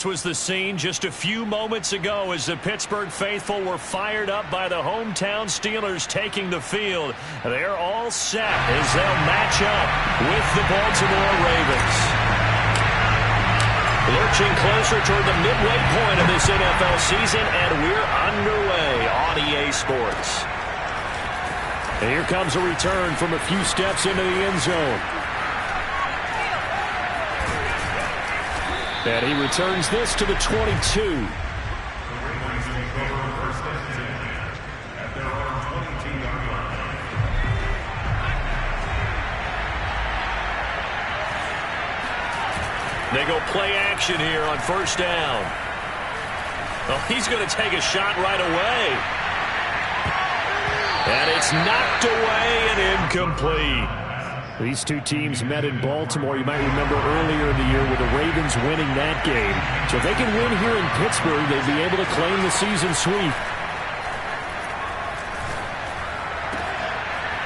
This was the scene just a few moments ago as the Pittsburgh faithful were fired up by the hometown Steelers taking the field. They're all set as they'll match up with the Baltimore Ravens. Lurching closer toward the midway point of this NFL season, and we're underway on EA Sports. And here comes a return from a few steps into the end zone. And he returns this to the 22. They go play action here on first down. Well, he's going to take a shot right away. And it's knocked away and incomplete. These two teams met in Baltimore, you might remember, earlier in the year with the Ravens winning that game. So if they can win here in Pittsburgh, they'd be able to claim the season sweep.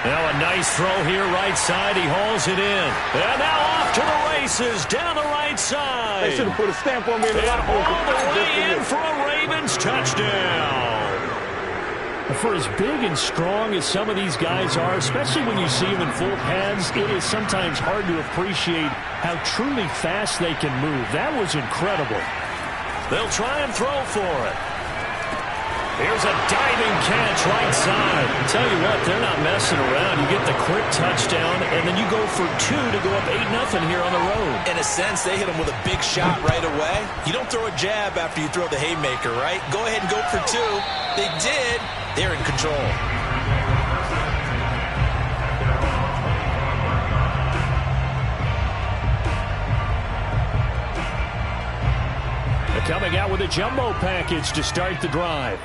Now a nice throw here right side. He hauls it in. And now off to the races down the right side. They should have put a stamp on me. And all the way in for a Ravens touchdown. For as big and strong as some of these guys are, especially when you see them in full pads, it is sometimes hard to appreciate how truly fast they can move. That was incredible. They'll try and throw for it. Here's a diving catch right side. I tell you what, they're not messing around. You get the quick touchdown, and then you go for two to go up 8-0 here on the road. In a sense, they hit him with a big shot right away. You don't throw a jab after you throw the haymaker, right? Go ahead and go for two. They did. They're in control. They're coming out with a jumbo package to start the drive.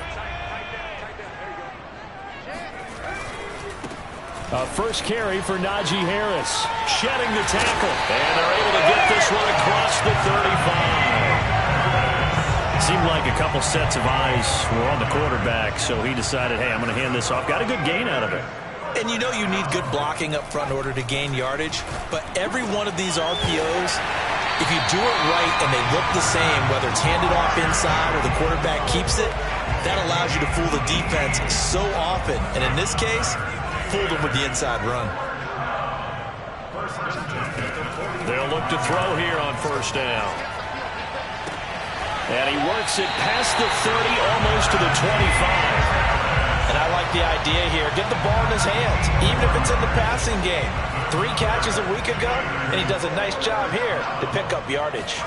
A first carry for Najee Harris. Shedding the tackle. And they're able to get this one across the 35. Seemed like a couple sets of eyes were on the quarterback, so he decided, hey, I'm going to hand this off. Got a good gain out of it. And you know you need good blocking up front in order to gain yardage, but every one of these RPOs, if you do it right and they look the same, whether it's handed off inside or the quarterback keeps it, that allows you to fool the defense so often. And in this case, fooled them with the inside run. They'll look to throw here on first down. And he works it past the 30, almost to the 25. And I like the idea here. Get the ball in his hands, even if it's in the passing game. 3 catches a week ago, and he does a nice job here to pick up yardage.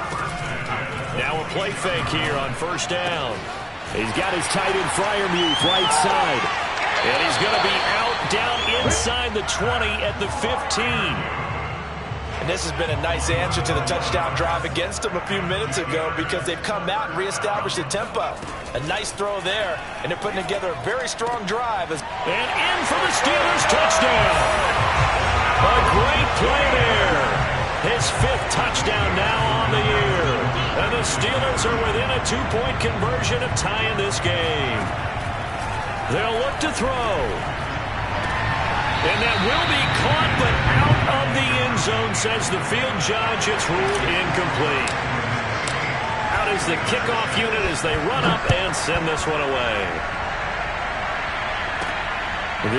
Now a play fake here on first down. He's got his tight end Freiermuth right side. And he's going to be out down inside the 20 at the 15. And this has been a nice answer to the touchdown drive against them a few minutes ago because they've come out and reestablished the tempo. A nice throw there, and they're putting together a very strong drive. And in for the Steelers touchdown. A great play there. His 5th touchdown now on the year. And the Steelers are within a 2-point conversion of tying this game. They'll look to throw. And that will be caught, but out of the end zone, says the field judge. It's ruled incomplete. Out is the kickoff unit as they run up and send this one away.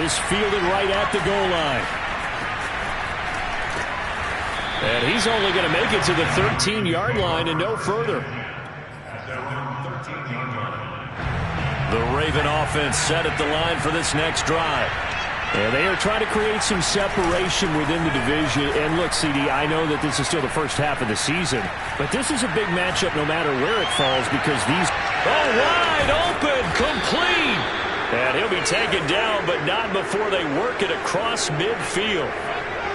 This fielded right at the goal line. And he's only going to make it to the 13-yard line and no further. The Raven offense set at the line for this next drive. And they are trying to create some separation within the division. And look, CD, I know that this is still the first half of the season, but this is a big matchup no matter where it falls because these... Oh, wide open, complete! And he'll be taken down, but not before they work it across midfield.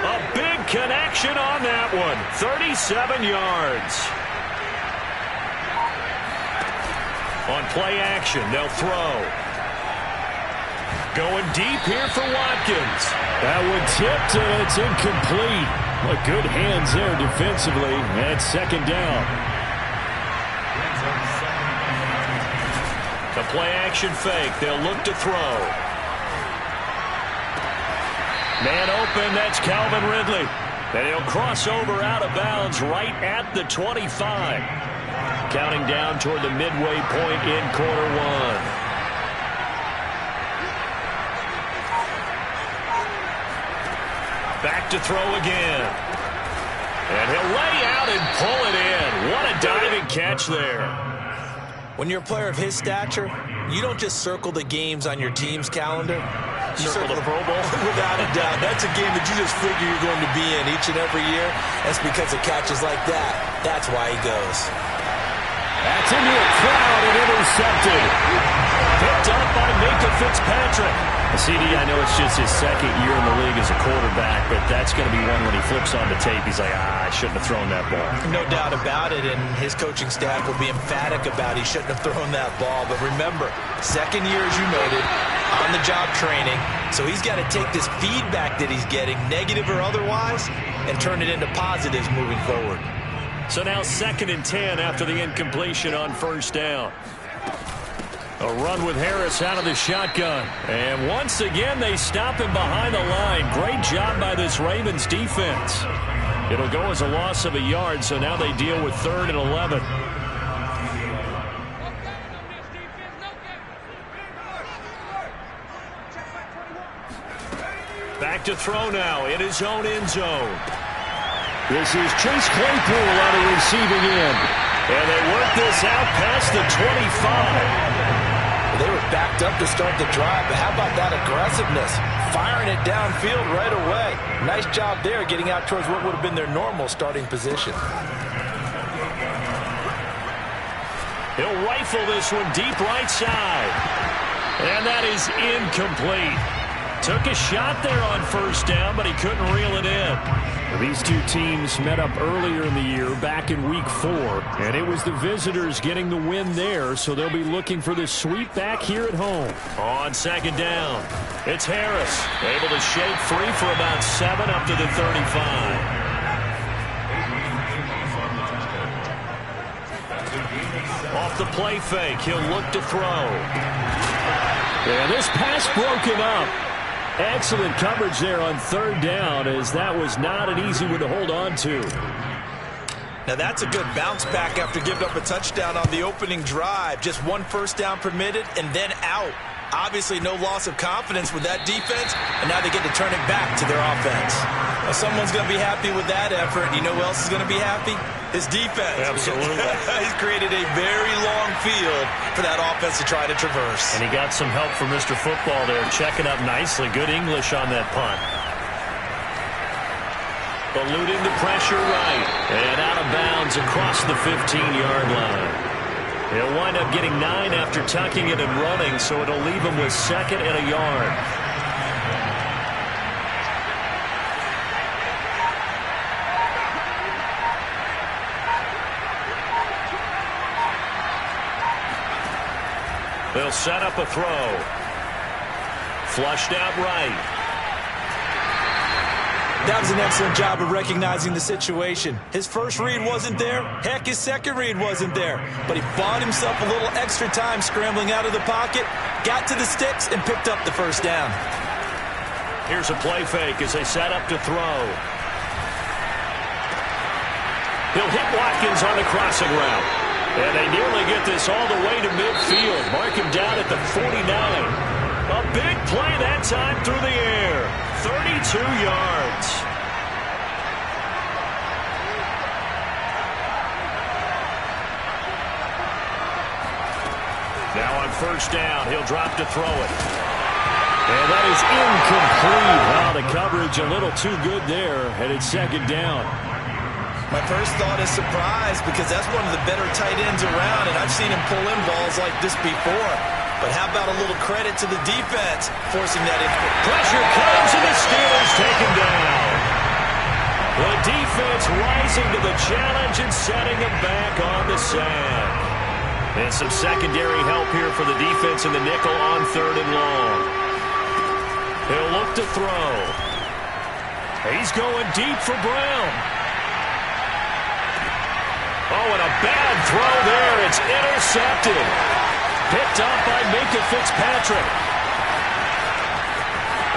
A big connection on that one. 37 yards. On play action, they'll throw. Going deep here for Watkins. That one tipped, and it's incomplete. But good hands there defensively. And second down. The play action fake. They'll look to throw. Man open, that's Calvin Ridley. And he'll cross over out of bounds right at the 25. counting down toward the midway point in quarter one. Back to throw again. And he'll lay out and pull it in. What a diving catch there. When you're a player of his stature, you don't just circle the games on your team's calendar. You circle the Pro Bowl? Without a doubt. That's a game that you just figure you're going to be in each and every year. That's because of catches like that. That's why he goes. That's into a crowd and intercepted. Picked up by Minkah Fitzpatrick. CD, I know it's just his second year in the league as a quarterback, but that's going to be one when he flips on the tape. He's like, I shouldn't have thrown that ball. No doubt about it, and his coaching staff will be emphatic about he shouldn't have thrown that ball. But remember, second year, as you noted, on-the-job training. So he's got to take this feedback that he's getting, negative or otherwise, and turn it into positives moving forward. So now 2nd and 10 after the incompletion on first down. A run with Harris out of the shotgun. And once again, they stop him behind the line. Great job by this Ravens defense. It'll go as a loss of a yard, so now they deal with 3rd and 11. Back to throw now in his own end zone. This is Chase Claypool on a receiving end. And they work this out past the 25. They were backed up to start the drive, but how about that aggressiveness? Firing it downfield right away. Nice job there getting out towards what would have been their normal starting position. He'll rifle this one deep right side. And that is incomplete. Took a shot there on first down, but he couldn't reel it in. These two teams met up earlier in the year, back in week 4, and it was the visitors getting the win there, so they'll be looking for this sweep back here at home. On 2nd down, it's Harris, able to shake free for about 7 up to the 35. Off the play fake, he'll look to throw. And this pass broken up. Excellent coverage there on 3rd down, as that was not an easy one to hold on to. Now that's a good bounce back after giving up a touchdown on the opening drive. Just 1 first down permitted and then out. Obviously no loss of confidence with that defense, and now they get to turn it back to their offense. Now someone's going to be happy with that effort. You know who else is going to be happy? His defense. Absolutely. He's created a very long field for that offense to try to traverse. And he got some help from Mr. Football there, checking up nicely. Good English on that punt. Eluding the pressure right. And out of bounds across the 15-yard line. He'll wind up getting 9 after tucking it and running, so it'll leave him with 2nd and a yard. They'll set up a throw. Flushed out right. That was an excellent job of recognizing the situation. His first read wasn't there. Heck, his second read wasn't there. But he bought himself a little extra time scrambling out of the pocket, got to the sticks, and picked up the first down. Here's a play fake as they set up to throw. He'll hit Watkins on the crossing route. And they nearly get this all the way to midfield. Mark him down at the 49. A big play that time through the air. 32 yards. Now on first down, he'll drop to throw it. And that is incomplete. Wow, the coverage a little too good there, and it's 2nd down. My first thought is surprise, because that's one of the better tight ends around, and I've seen him pull in balls like this before. But how about a little credit to the defense forcing that in? Pressure comes, and the Steelers take him down. The defense rising to the challenge and setting him back on the sack. And some secondary help here for the defense in the nickel on 3rd and long. He'll look to throw. He's going deep for Brown. Oh, and a bad throw there. It's intercepted. Picked up by Minkah Fitzpatrick.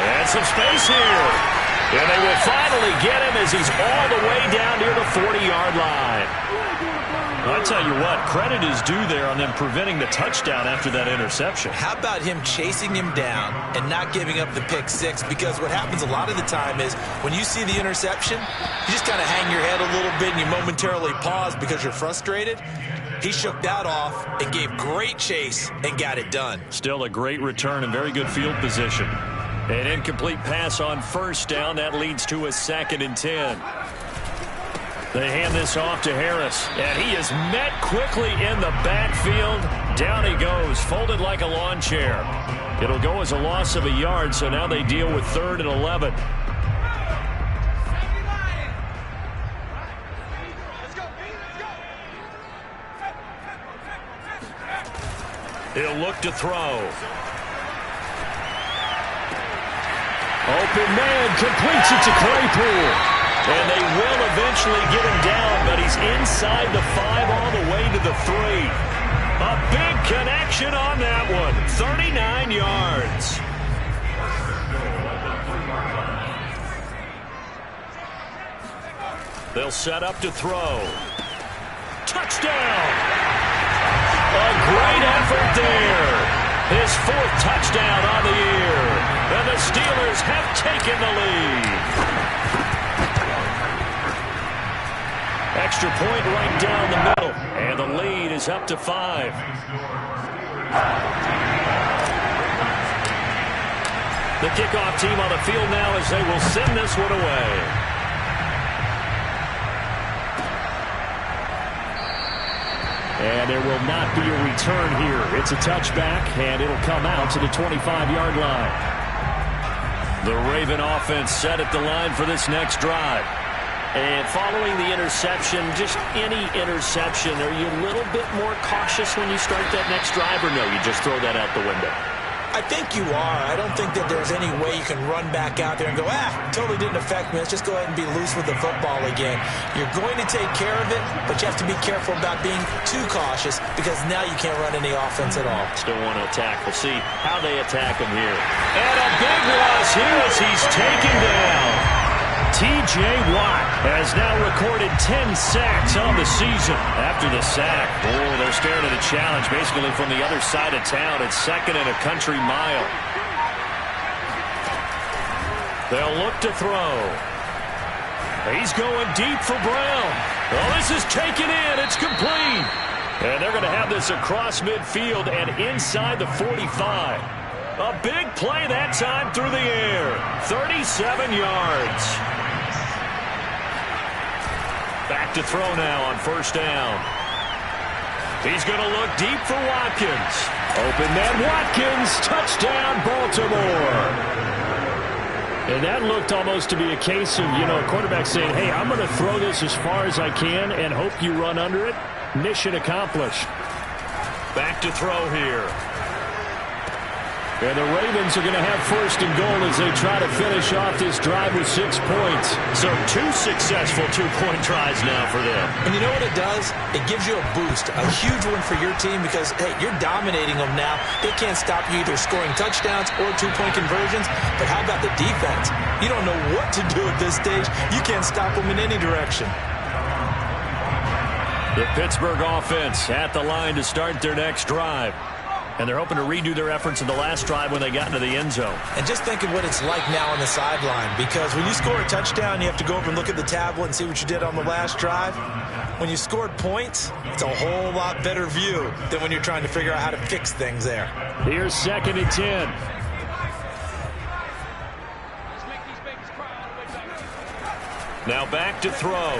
And some space here. And they will finally get him as he's all the way down near the 40-yard line. I tell you what, credit is due there on them preventing the touchdown after that interception. How about him chasing him down and not giving up the pick six? Because what happens a lot of the time is when you see the interception, you just kind of hang your head a little bit and you momentarily pause because you're frustrated. He shook that off and gave great chase and got it done. Still a great return and very good field position. An incomplete pass on first down. That leads to a 2nd and 10. They hand this off to Harris, and he is met quickly in the backfield. Down he goes, folded like a lawn chair. It'll go as a loss of a yard, so now they deal with 3rd and 11. He'll look to throw. Open man, completes it to Claypool. And they will eventually get him down, but he's inside the 5 all the way to the 3. A big connection on that one. 39 yards. They'll set up to throw. Touchdown! A great effort there. His 4th touchdown on the year. And the Steelers have taken the lead. Extra point right down the middle. And the lead is up to 5. The kickoff team on the field now as they will send this one away. And there will not be a return here. It's a touchback, and it'll come out to the 25-yard line. The Raven offense set at the line for this next drive. And following the interception, just any interception, are you a little bit more cautious when you start that next drive, or no, you just throw that out the window? I think you are. I don't think that there's any way you can run back out there and go, totally didn't affect me. Let's just go ahead and be loose with the football again. You're going to take care of it, but you have to be careful about being too cautious because now you can't run any offense at all. Still want to attack. We'll see how they attack him here. And a big loss here as he's taken down. T.J. Watt has now recorded 10 sacks on the season. After the sack, they're staring at a challenge basically from the other side of town. It's 2nd and a country mile. They'll look to throw. He's going deep for Brown. Oh, this is taken in. It's complete. And they're going to have this across midfield and inside the 45. A big play that time through the air. 37 yards. Back to throw now on first down. He's going to look deep for Watkins. Open man Watkins. Touchdown, Baltimore. And that looked almost to be a case of, a quarterback saying, hey, I'm going to throw this as far as I can and hope you run under it. Mission accomplished. Back to throw here. And the Ravens are going to have 1st and goal as they try to finish off this drive with 6 points. So 2 successful 2-point tries now for them. And you know what it does? It gives you a boost, a huge one for your team because, hey, you're dominating them now. They can't stop you either scoring touchdowns or 2-point conversions. But how about the defense? You don't know what to do at this stage. You can't stop them in any direction. The Pittsburgh offense at the line to start their next drive. And they're hoping to redo their efforts in the last drive when they got into the end zone. And just think of what it's like now on the sideline. Because when you score a touchdown, you have to go over and look at the tablet and see what you did on the last drive. When you scored points, it's a whole lot better view than when you're trying to figure out how to fix things there. Here's 2nd and 10. Now back to throw.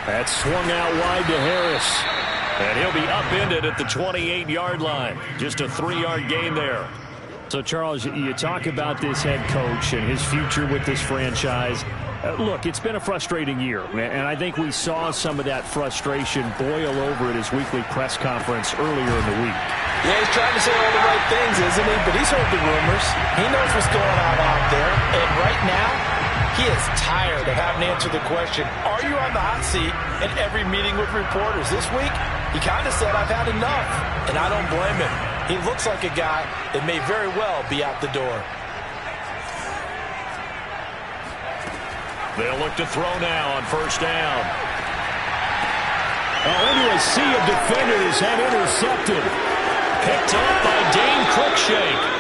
That's swung out wide to Harris. And he'll be upended at the 28-yard line. Just a 3-yard gain there. So, Charles, you talk about this head coach and his future with this franchise. Look, it's been a frustrating year, and I think we saw some of that frustration boil over at his weekly press conference earlier in the week. Yeah, he's trying to say all the right things, isn't he? But he's heard the rumors. He knows what's going on out there. And right now, he is tired of having to answer the question, are you on the hot seat in every meeting with reporters? This week, he kind of said, I've had enough, and I don't blame him. He looks like a guy that may very well be out the door. They'll look to throw now on first down. Into a sea of defenders and intercepted. Picked up by Dane Cruikshank.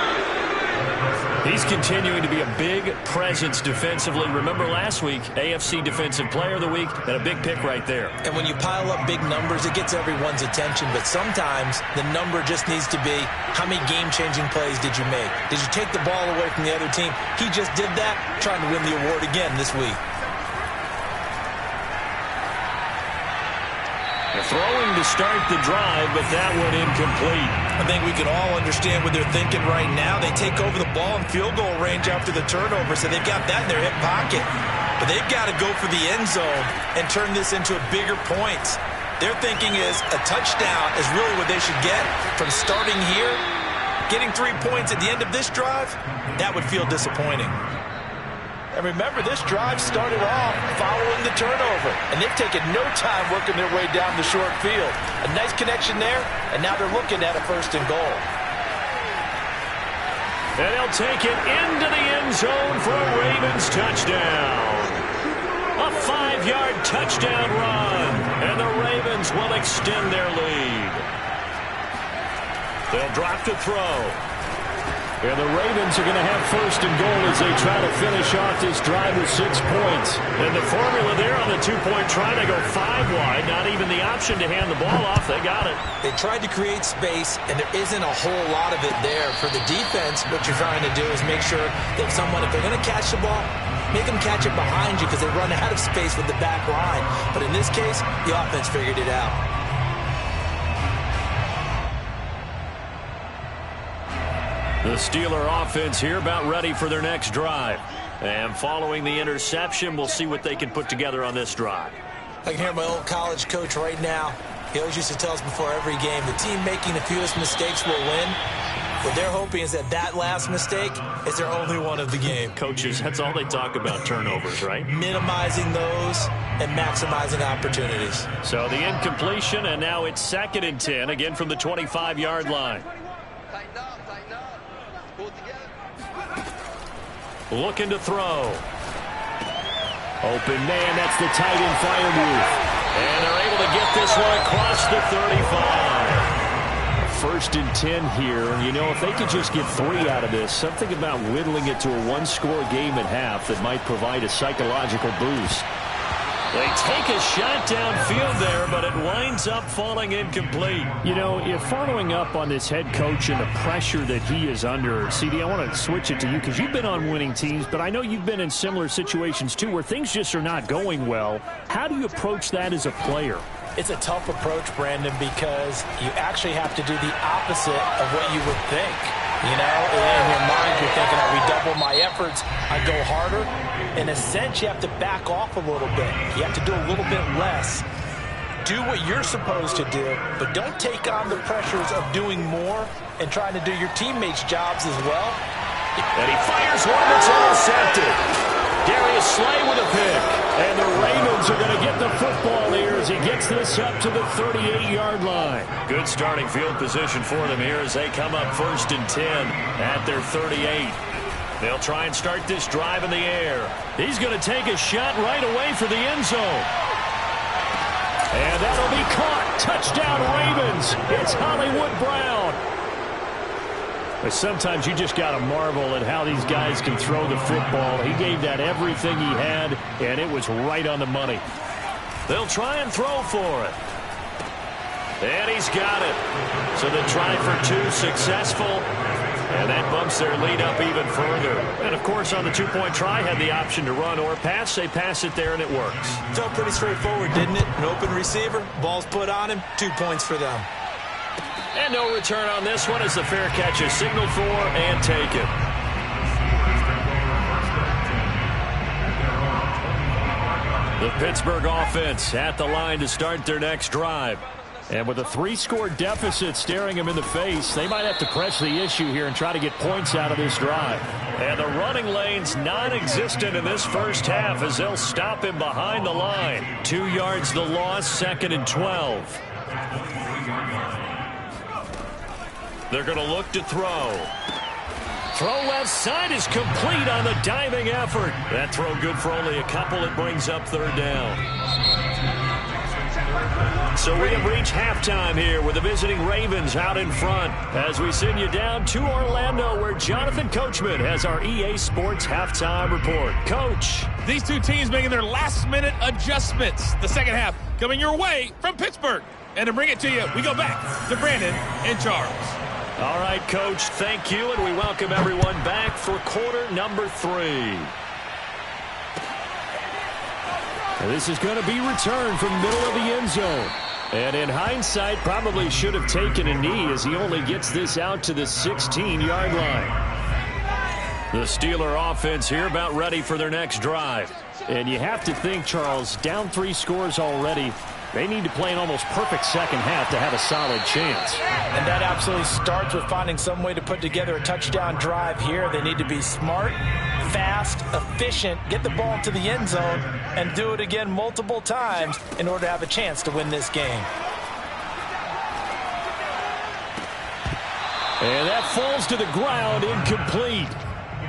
He's continuing to be a big presence defensively. Remember last week, AFC Defensive Player of the Week, and a big pick right there. And when you pile up big numbers, it gets everyone's attention. But sometimes the number just needs to be, how many game-changing plays did you make? Did you take the ball away from the other team? He just did that, trying to win the award again this week. Throwing to start the drive, but that one incomplete. I think we can all understand what they're thinking right now. They take over the ball in field goal range after the turnover, so they've got that in their hip pocket. But they've got to go for the end zone and turn this into bigger points. Their thinking is a touchdown is really what they should get from starting here. Getting 3 points at the end of this drive, that would feel disappointing. And remember, this drive started off following the turnover. And they've taken no time working their way down the short field. A nice connection there, and now they're looking at a 1st and goal. And they'll take it into the end zone for a Ravens touchdown. A 5-yard touchdown run. And the Ravens will extend their lead. They'll drop to throw. And the Ravens are going to have 1st and goal as they try to finish off this drive with 6 points. And the formula there on the 2-point try, they go 5 wide. Not even the option to hand the ball off. They got it. They tried to create space, and there isn't a whole lot of it there. For the defense, what you're trying to do is make sure that someone, if they're going to catch the ball, make them catch it behind you because they run out of space with the back line. But in this case, the offense figured it out. The Steeler offense here about ready for their next drive. And following the interception, we'll see what they can put together on this drive. I can hear my old college coach right now. He always used to tell us before every game, the team making the fewest mistakes will win. What they're hoping is that last mistake is their only one of the game. Coaches, that's all they talk about, turnovers, right? Minimizing those and maximizing opportunities. So the incompletion, and now it's 2nd and 10, again from the 25-yard line. Looking to throw. Open man, that's the tight end fire move. And they're able to get this one across the 35. 1st and 10 here. You know, if they could just get 3 out of this, something about whittling it to a 1-score game at half that might provide a psychological boost. They take a shot downfield there, but it winds up falling incomplete. You know, if following up on this head coach and the pressure that he is under, CD, I want to switch it to you because you've been on winning teams, but I know you've been in similar situations too where things just are not going well. How do you approach that as a player? It's a tough approach, Brandon, because you actually have to do the opposite of what you would think. You know, in your mind, you're thinking, I redouble my efforts, I go harder. In a sense, you have to back off a little bit. You have to do a little bit less. Do what you're supposed to do, but don't take on the pressures of doing more and trying to do your teammates' jobs as well. And he fires one that's intercepted. Darius Slay with a pick. And the Ravens are going to get the football here as he gets this up to the 38-yard line. Good starting field position for them here as they come up 1st and 10 at their 38. They'll try and start this drive in the air. He's going to take a shot right away for the end zone. And that'll be caught. Touchdown Ravens. It's Hollywood Brown. But sometimes you just got to marvel at how these guys can throw the football. He gave that everything he had, and it was right on the money. They'll try and throw for it. And he's got it. So the try for 2 successful. And that bumps their lead up even further. And, of course, on the 2-point try, had the option to run or pass. They pass it there, and it works. Felt pretty straightforward, didn't it? An open receiver, ball's put on him, 2 points for them. And no return on this one as the fair catch is signaled for and taken. The Pittsburgh offense at the line to start their next drive. And with a 3-score deficit staring them in the face, they might have to press the issue here and try to get points out of this drive. And the running lane's non-existent in this first half as they'll stop him behind the line. 2 yards the loss, 2nd and 12. They're going to look to throw. Throw left side is complete on the diving effort. That throw good for only a couple. It brings up third down. So we have reached halftime here with the visiting Ravens out in front as we send you down to Orlando where Jonathan Coachman has our EA Sports halftime report. Coach. These two teams making their last-minute adjustments. The second half coming your way from Pittsburgh. And to bring it to you, we go back to Brandon and Charles. All right, Coach, thank you, and we welcome everyone back for quarter number 3. This is going to be returned from middle of the end zone. And in hindsight, probably should have taken a knee as he only gets this out to the 16-yard line. The Steeler offense here about ready for their next drive. And you have to think, Charles, down 3 scores already. They need to play an almost perfect second half to have a solid chance. And that absolutely starts with finding some way to put together a touchdown drive here. They need to be smart, fast, efficient, get the ball to the end zone, and do it again multiple times in order to have a chance to win this game. And that falls to the ground, incomplete.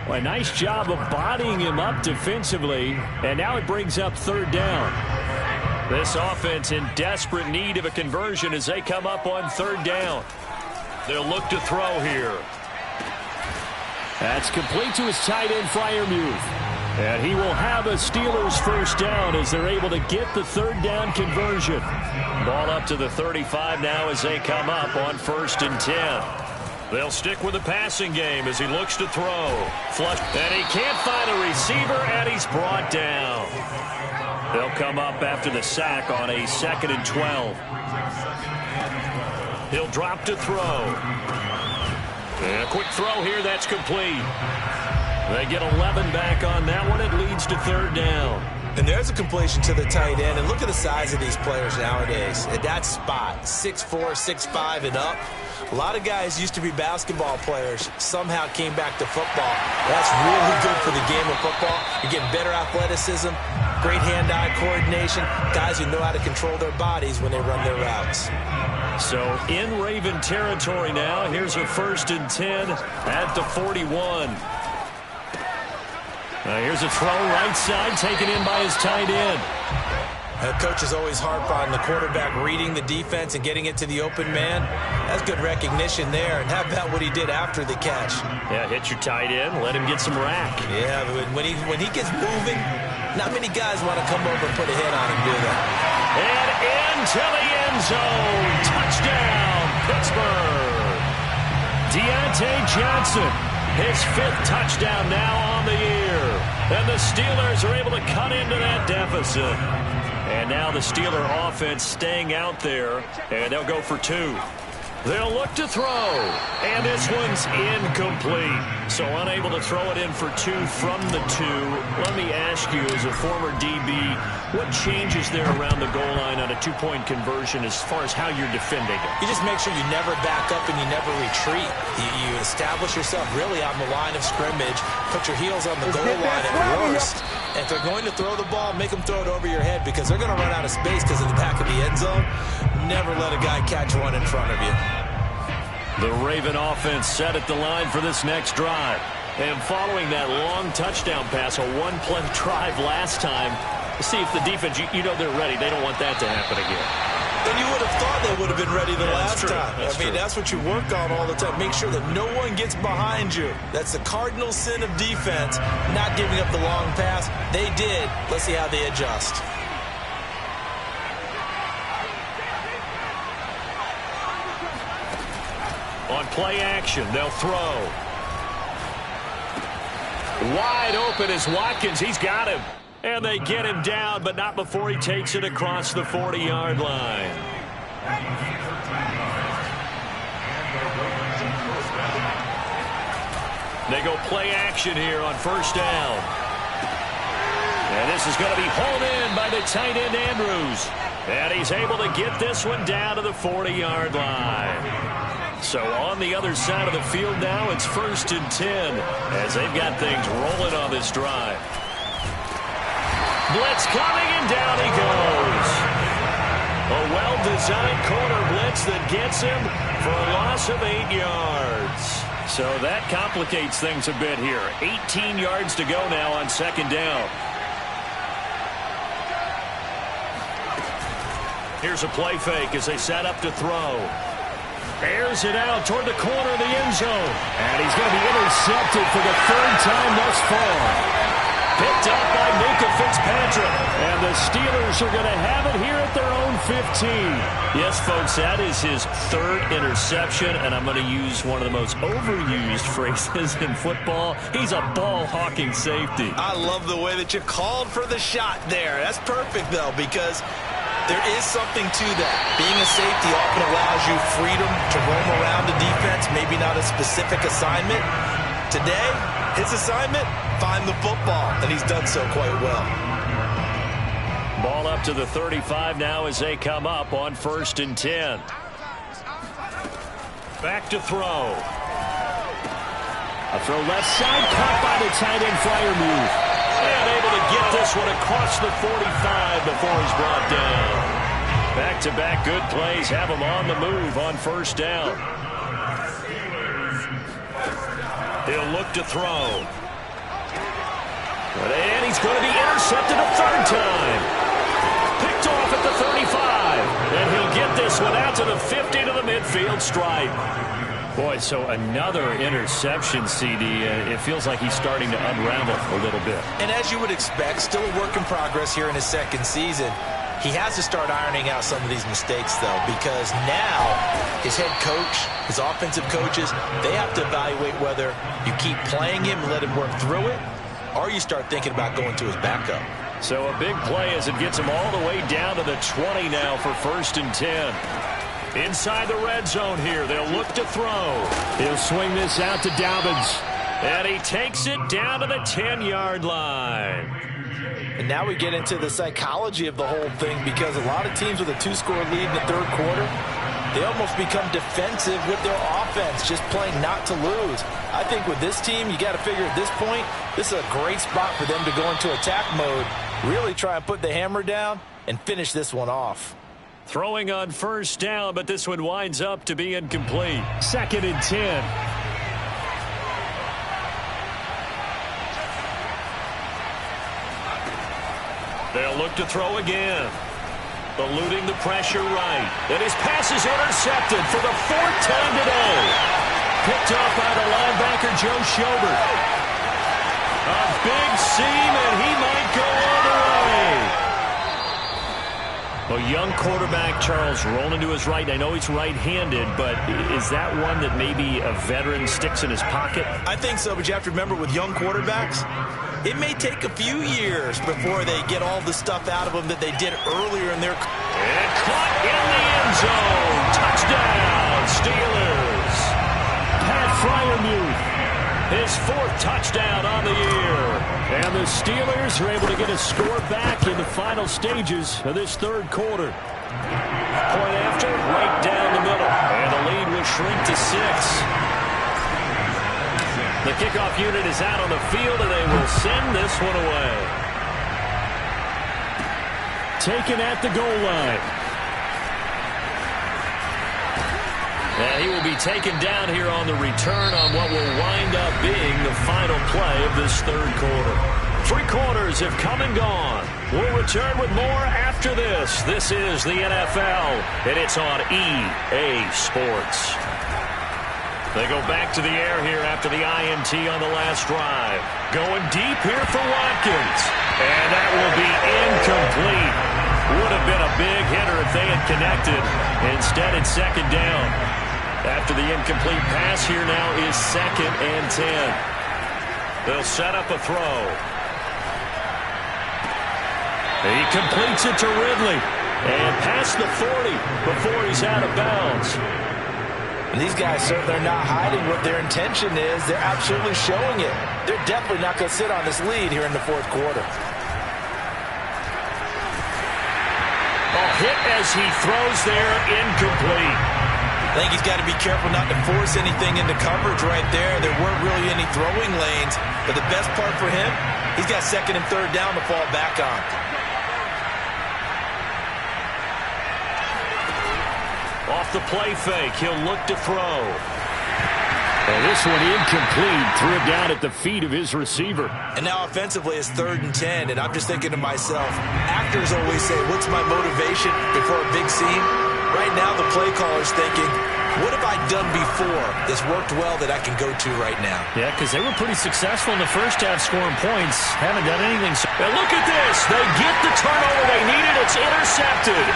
Well, a nice job of bodying him up defensively, and now it brings up third down. This offense in desperate need of a conversion as they come up on third down. They'll look to throw here. That's complete to his tight end, Freiermuth. And he will have a Steelers first down as they're able to get the third down conversion. Ball up to the 35 now as they come up on 1st and 10. They'll stick with the passing game as he looks to throw. Flush, and he can't find a receiver, and he's brought down. They'll come up after the sack on a 2nd and 12. He'll drop to throw. And a quick throw here, that's complete. They get 11 back on that one. It leads to third down. And there's a completion to the tight end. And look at the size of these players nowadays. At that spot, 6'4", 6'5", and up. A lot of guys used to be basketball players, somehow came back to football. That's really good for the game of football. You're getting better athleticism, great hand-eye coordination, guys who know how to control their bodies when they run their routes. So in Raven territory now, here's a 1st and 10 at the 41. Here's a throw right side taken in by his tight end. Coaches always harp on the quarterback reading the defense and getting it to the open man. That's good recognition there. And how about what he did after the catch? Yeah, hit your tight end, let him get some rack. Yeah, but when he gets moving, not many guys want to come over and put a hit on him, do they? And into the end zone. Touchdown, Pittsburgh. Deontay Johnson, his 5th touchdown now on the year. And the Steelers are able to cut into that deficit. And now the Steeler offense staying out there, and they'll go for 2. They'll look to throw, and this one's incomplete. So unable to throw it in for 2 from the 2. Let me ask you, as a former DB, what changes there around the goal line on a 2-point conversion as far as how you're defending it? You just make sure you never back up and you never retreat. You establish yourself really on the line of scrimmage, put your heels on the goal line at worst. And if they're going to throw the ball, make them throw it over your head because they're going to run out of space because of the back of the end zone. Never let a guy catch one in front of you. The Raven offense set at the line for this next drive. And following that long touchdown pass, a 1-play drive last time, see if the defense, you know they're ready. They don't want that to happen again. And you would have thought they would have been ready the last time. I mean, that's what you work on all the time. Make sure that no one gets behind you. That's the cardinal sin of defense, not giving up the long pass. They did. Let's see how they adjust. On play action, they'll throw. Wide open is Watkins. He's got him. And they get him down, but not before he takes it across the 40-yard line. They go play action here on 1st down. And this is going to be hauled in by the tight end, Andrews. And he's able to get this one down to the 40-yard line. So on the other side of the field now, it's 1st and 10 as they've got things rolling on this drive. Blitz coming, and down he goes. A well-designed corner blitz that gets him for a loss of 8 yards. So that complicates things a bit here. 18 yards to go now on second down. Here's a play fake as they set up to throw. Airs it out toward the corner of the end zone. And he's going to be intercepted for the third time thus far. Picked up by Minkah Fitzpatrick. And the Steelers are going to have it here at their own 15. Yes, folks, that is his third interception, and I'm going to use one of the most overused phrases in football. He's a ball-hawking safety. I love the way that you called for the shot there. That's perfect, though, because there is something to that. Being a safety often allows you freedom to roam around the defense, maybe not a specific assignment. Today, his assignment, find the football, and he's done so quite well. Ball up to the 35 now as they come up on 1st and 10. Back to throw. A throw left side, caught by the tight end Freiermuth. And able to get this one across the 45 before he's brought down. Back-to-back good plays have him on the move on 1st down. He'll look to throw. And he's going to be intercepted a third time. Picked off at the 35. And he'll get this one out to the 50 to the midfield stripe. Boy, so another interception, CD. It feels like he's starting to unravel a little bit. And as you would expect, still a work in progress here in his second season. He has to start ironing out some of these mistakes, though, because now his head coach, his offensive coaches, they have to evaluate whether you keep playing him and let him work through it, or you start thinking about going to his backup. So a big play as it gets him all the way down to the 20 now for 1st and 10. Inside the red zone here, they'll look to throw. He'll swing this out to Dobbins. And he takes it down to the 10-yard line. And now we get into the psychology of the whole thing, because a lot of teams with a 2-score lead in the third quarter, they almost become defensive with their offense, just playing not to lose. I think with this team, you got to figure at this point, this is a great spot for them to go into attack mode, really try and put the hammer down and finish this one off. Throwing on 1st down, but this one winds up to be incomplete. 2nd and 10. They'll look to throw again. Eluding the pressure right. And his pass is intercepted for the 4th time today. Picked up by the linebacker, Joe Schobert. A big seam, and he might go all the way. A young quarterback, Charles, rolling to his right. I know he's right-handed, but is that one that maybe a veteran sticks in his pocket? I think so, but you have to remember with young quarterbacks, it may take a few years before they get all the stuff out of them that they did earlier in their career. And caught in the end zone. Touchdown, Steelers. Pat Freiermuth, his 4th touchdown on the year. And the Steelers are able to get a score back in the final stages of this third quarter. Point after, right down the middle. And the lead will shrink to 6. The kickoff unit is out on the field, and they will send this one away. Taken at the goal line. And he will be taken down here on the return on what will wind up being the final play of this third quarter. 3 quarters have come and gone. We'll return with more after this. This is the NFL, and it's on EA Sports. They go back to the air here after the INT on the last drive. Going deep here for Watkins. And that will be incomplete. Would have been a big hitter if they had connected. Instead, it's 2nd down. After the incomplete pass, here now is 2nd and 10. They'll set up a throw. He completes it to Ridley. And past the 40 before he's out of bounds. These guys certainly are not hiding what their intention is. They're absolutely showing it. They're definitely not going to sit on this lead here in the 4th quarter. A hit as he throws there, incomplete. I think he's got to be careful not to force anything into coverage right there. There weren't really any throwing lanes. But the best part for him, he's got 2nd and 3rd down to fall back on. Off the play fake, he'll look to throw. And this one incomplete. Threw it down at the feet of his receiver. And now offensively it's 3rd and 10, and I'm just thinking to myself, actors always say, what's my motivation before a big scene? Right now the play caller's thinking, what have I done before that's worked well that I can go to right now? Yeah, because they were pretty successful in the first half scoring points. Haven't done anything. And look at this. They get the turnover they needed. It's intercepted.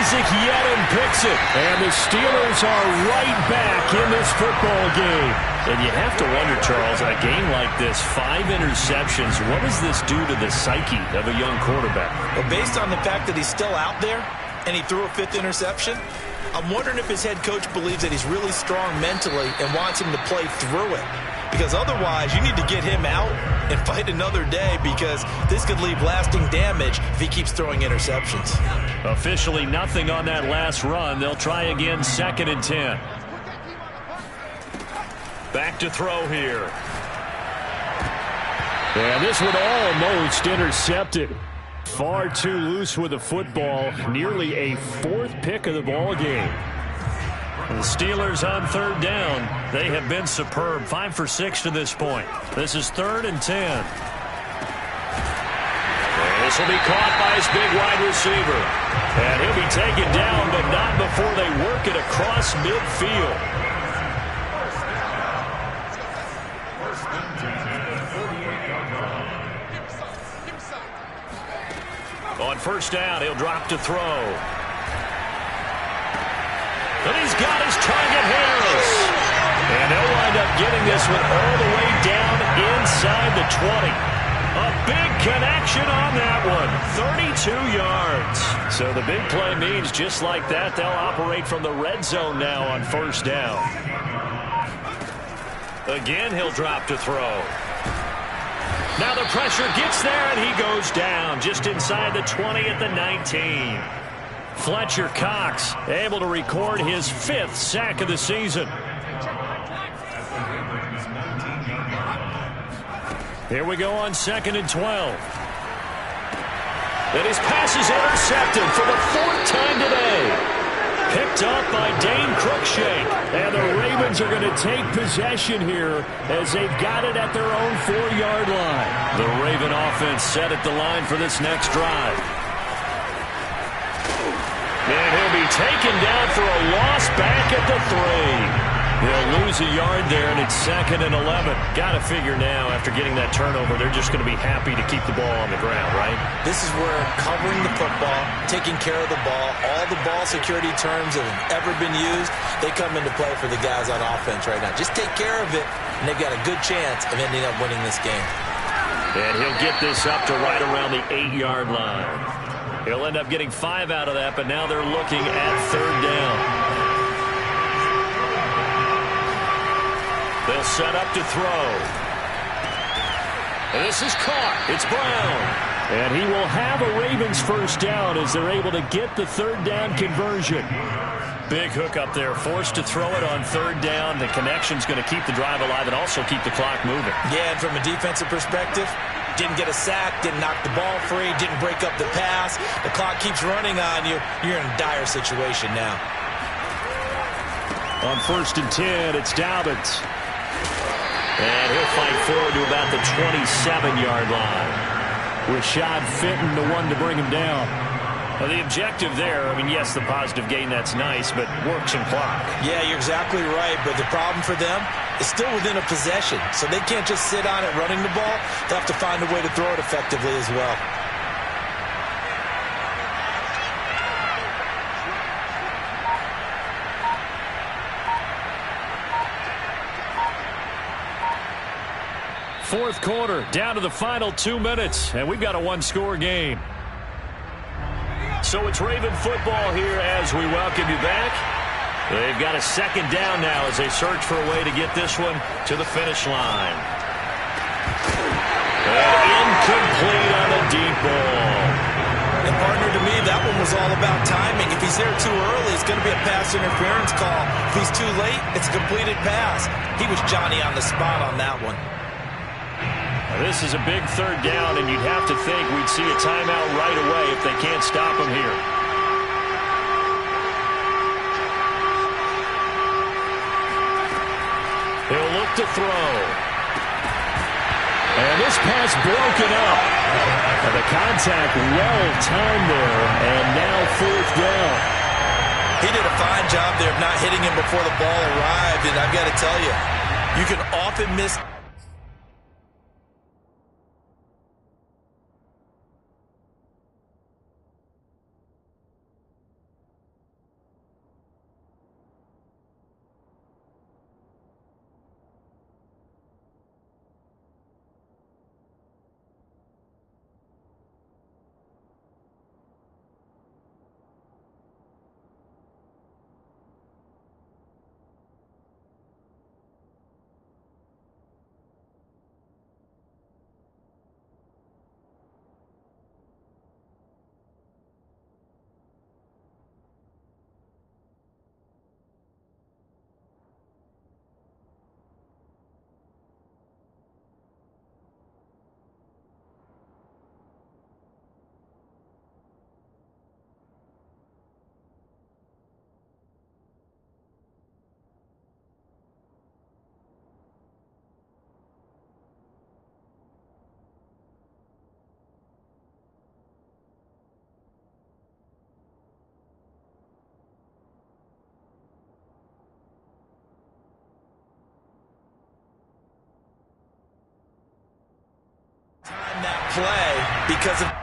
Isaac Yedem picks it. And the Steelers are right back in this football game. And you have to wonder, Charles, a game like this, 5 interceptions, what does this do to the psyche of a young quarterback? Well, based on the fact that he's still out there and he threw a 5th interception, I'm wondering if his head coach believes that he's really strong mentally and wants him to play through it. Because otherwise, you need to get him out and fight another day, because this could leave lasting damage if he keeps throwing interceptions. Officially nothing on that last run. They'll try again, 2nd and 10. Back to throw here. And this one almost intercepted. Far too loose with the football. Nearly a 4th pick of the ball game. The Steelers on 3rd down. They have been superb. 5 for 6 to this point. This is 3rd and 10. This will be caught by his big wide receiver. And he'll be taken down, but not before they work it across midfield. On 1st down, he'll drop to throw. And he's got his target, Harris. And he'll wind up getting this one all the way down inside the 20. A big connection on that one. 32 yards. So the big play means just like that, they'll operate from the red zone now on 1st down. Again, he'll drop to throw. Now the pressure gets there, and he goes down just inside the 20 at the 19. Fletcher Cox able to record his 5th sack of the season. Here we go on 2nd and 12. And his pass is intercepted for the 4th time today. Picked up by Dane Cruikshank. And the Ravens are going to take possession here as they've got it at their own 4-yard line. The Raven offense set at the line for this next drive. And he'll be taken down for a loss back at the 3. They'll lose a yard there, and it's 2nd and 11. Got to figure now, after getting that turnover, they're just going to be happy to keep the ball on the ground, right? This is where covering the football, taking care of the ball, all the ball security terms that have ever been used, they come into play for the guys on offense right now. Just take care of it, and they've got a good chance of ending up winning this game. And he'll get this up to right around the 8-yard line. He'll end up getting 5 out of that, but now they're looking at 3rd down. They'll set up to throw. And this is caught. It's Brown. And he will have a Ravens 1st down as they're able to get the 3rd down conversion. Big hook up there. Forced to throw it on 3rd down. The connection's going to keep the drive alive and also keep the clock moving. Yeah, and from a defensive perspective, didn't get a sack, didn't knock the ball free, didn't break up the pass. The clock keeps running on you. You're in a dire situation now. On 1st and 10, it's Dobbins. And he'll fight forward to about the 27-yard line. Rashad Fenton, the one to bring him down. Well, the objective there, I mean, yes, the positive gain, that's nice, but work some clock. Yeah, you're exactly right, but the problem for them is still within a possession, so they can't just sit on it running the ball. They'll have to find a way to throw it effectively as well. Fourth quarter, down to the final 2 minutes, and we've got a 1-score game. So it's Raven football here as we welcome you back. They've got a 2nd down now as they search for a way to get this one to the finish line. And incomplete on the deep ball. And partner, to me, that one was all about timing. If he's there too early, it's going to be a pass interference call. If he's too late, it's a completed pass. He was Johnny on the spot on that one. This is a big 3rd down, and you'd have to think we'd see a timeout right away if they can't stop him here. to throw. And this pass broken up. And the contact well-timed there, and now 4th down. He did a fine job there of not hitting him before the ball arrived, and I've got to tell you, you can often miss. Time that play because of.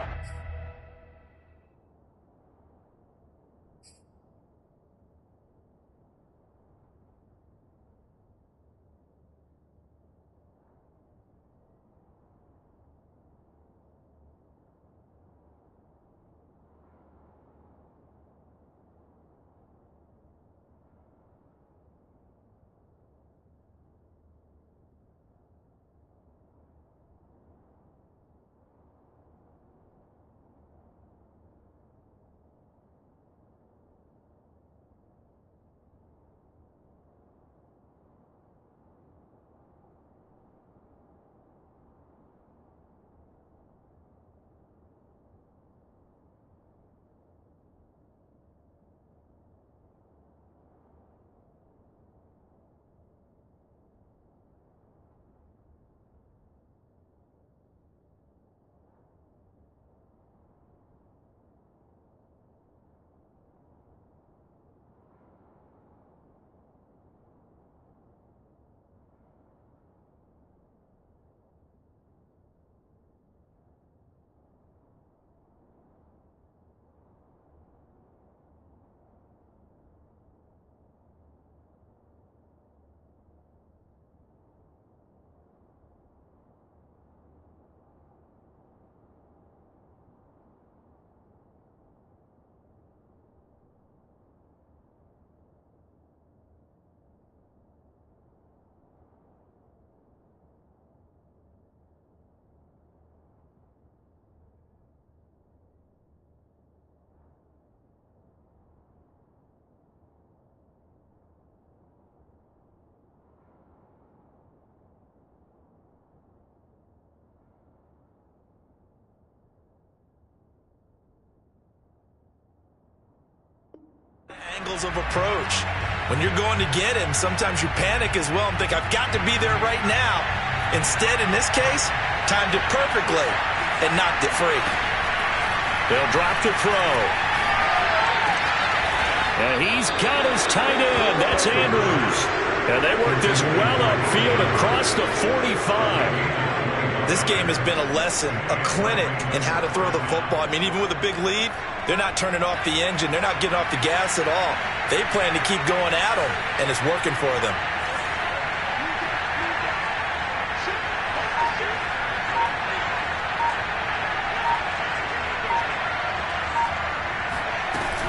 Angles of approach. When you're going to get him, sometimes you panic as well and think, I've got to be there right now. Instead, in this case, timed it perfectly and knocked it free. They'll drop to throw. And he's got his tight end. That's Andrews. And they work this well upfield across the 45. This game has been a lesson, a clinic in how to throw the football. I mean, even with a big lead, they're not turning off the engine. They're not getting off the gas at all. They plan to keep going at them, and it's working for them.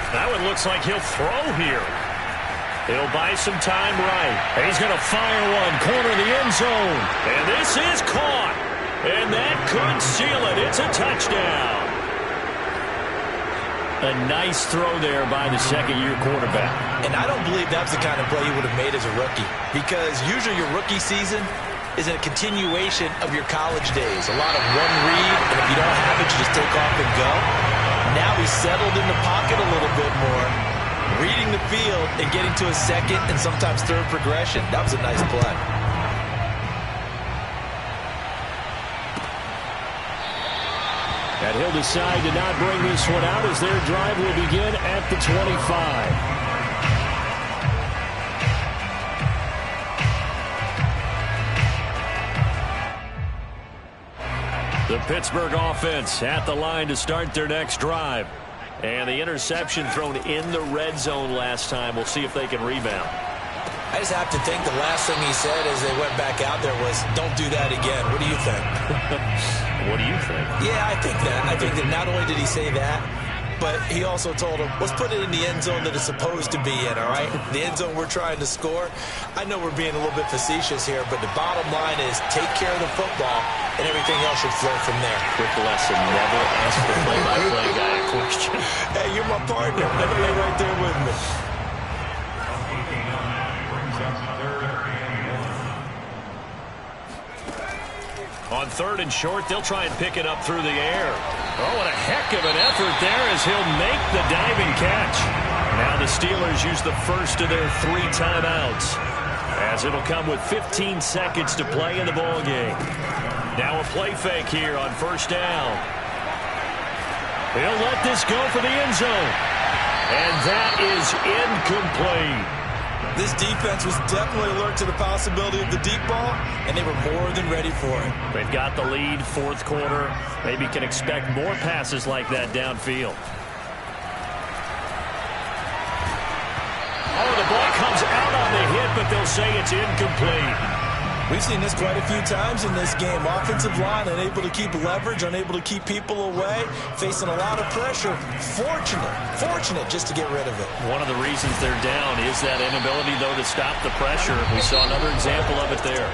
That one looks like he'll throw here. He'll buy some time right. And he's going to fire one, corner of the end zone. And this is caught. And that could seal it. It's a touchdown. A nice throw there by the second-year quarterback. And I don't believe that's the kind of play he would have made as a rookie, because usually your rookie season is a continuation of your college days. A lot of one read, and if you don't have it, you just take off and go. Now he's settled in the pocket a little bit more, reading the field and getting to a second and sometimes third progression. That was a nice play. he'll decide to not bring this one out as their drive will begin at the 25. The Pittsburgh offense at the line to start their next drive. And the interception thrown in the red zone last time. We'll see if they can rebound. I just have to think the last thing he said as they went back out there was, don't do that again. What do you think? What do you think? Yeah, I think that not only did he say that, but he also told him, let's put it in the end zone that it's supposed to be in, all right? The end zone we're trying to score. I know we're being a little bit facetious here, but the bottom line is take care of the football, and everything else should flow from there. Quick lesson, never ask the play-by-play guy a question. Hey, you're my partner. I know you're right there with me. On 3rd and short, they'll try and pick it up through the air. Oh, what a heck of an effort there as he'll make the diving catch. Now the Steelers use the first of their 3 timeouts, as it'll come with 15 seconds to play in the ballgame. Now a play fake here on 1st down. He'll let this go for the end zone. And that is incomplete. This defense was definitely alert to the possibility of the deep ball, and they were more than ready for it. They've got the lead, 4th quarter. Maybe can expect more passes like that downfield. Oh, the ball comes out on the hit, but they'll say it's incomplete. We've seen this quite a few times in this game. Offensive line unable to keep leverage, unable to keep people away, facing a lot of pressure. Fortunate just to get rid of it. One of the reasons they're down is that inability, though, to stop the pressure. We saw another example of it there.